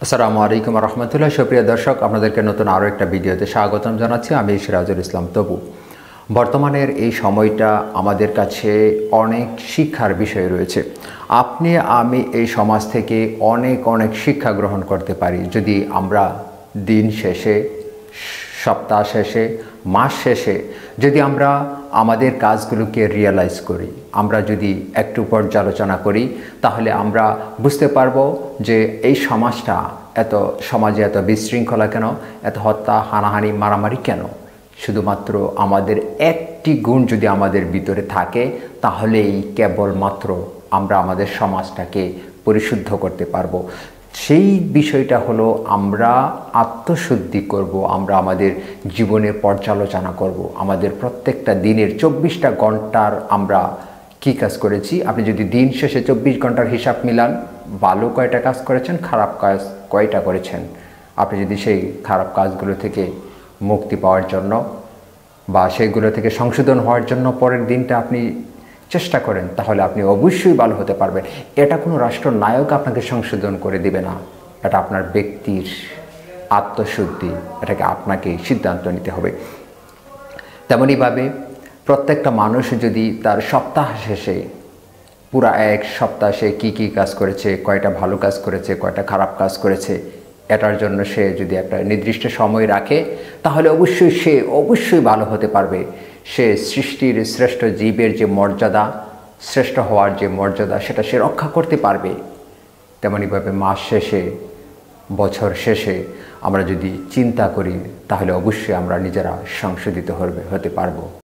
আসসালামু আলাইকুম রহমতুল্লাহ। সুপ্রিয় দর্শক, আপনাদেরকে নতুন আরও একটা ভিডিওতে স্বাগতম জানাচ্ছি। আমি সিরাজুল ইসলাম তবু। বর্তমানের এই সময়টা আমাদের কাছে অনেক শিক্ষার বিষয় রয়েছে। আপনি আমি এই সমাজ থেকে অনেক শিক্ষা গ্রহণ করতে পারি যদি আমরা দিন শেষে, সপ্তাহ শেষে, মাস শেষে যদি আমরা আমাদের কাজগুলোকে রিয়েলাইজ করি, আমরা যদি একটু পর্যালোচনা করি, তাহলে আমরা বুঝতে পারবো যে এই সমাজে এত বিশৃঙ্খলা কেন, এত হত্যা, হানাহানি, মারামারি কেন। শুধুমাত্র আমাদের একটি গুণ যদি আমাদের ভিতরে থাকে, তাহলেই কেবলমাত্র আমরা আমাদের সমাজটাকে পরিশুদ্ধ করতে পারবো। সেই বিষয়টা হলো আমরা আত্মশুদ্ধি করব, আমরা আমাদের জীবনের পর্যালোচনা করব। আমাদের প্রত্যেকটা দিনের 24টা ঘন্টার আমরা কি কাজ করেছি। আপনি যদি দিন শেষে 24 ঘন্টার হিসাব মিলান, ভালো কয়টা কাজ করেছেন, খারাপ কাজ কয়টা করেছেন, আপনি যদি সেই খারাপ কাজগুলো থেকে মুক্তি পাওয়ার জন্য বা সেইগুলো থেকে সংশোধন হওয়ার জন্য পরের দিনটা আপনি চেষ্টা করেন, তাহলে আপনি অবশ্যই ভালো হতে পারবেন। এটা কোনো রাষ্ট্রনায়ক আপনাকে সংশোধন করে দিবে না, এটা আপনার ব্যক্তির আত্মশুদ্ধি, এটাকে আপনাকে সিদ্ধান্ত নিতে হবে। তেমনইভাবে প্রত্যেকটা মানুষ যদি তার সপ্তাহ শেষে, পুরা এক সপ্তাহ সে কী কাজ করেছে, কয়টা ভালো কাজ করেছে, কয়টা খারাপ কাজ করেছে, এটার জন্য সে যদি একটা নির্দিষ্ট সময় রাখে, তাহলে সে অবশ্যই ভালো হতে পারবে। সে সৃষ্টির শ্রেষ্ঠ জীবের যে মর্যাদা, শ্রেষ্ঠ হওয়ার যে মর্যাদা, সেটা সে রক্ষা করতে পারবে। তেমনইভাবে মাস শেষে, বছর শেষে আমরা যদি চিন্তা করি, তাহলে অবশ্যই আমরা নিজেরা সংশোধিত হতে পারবো।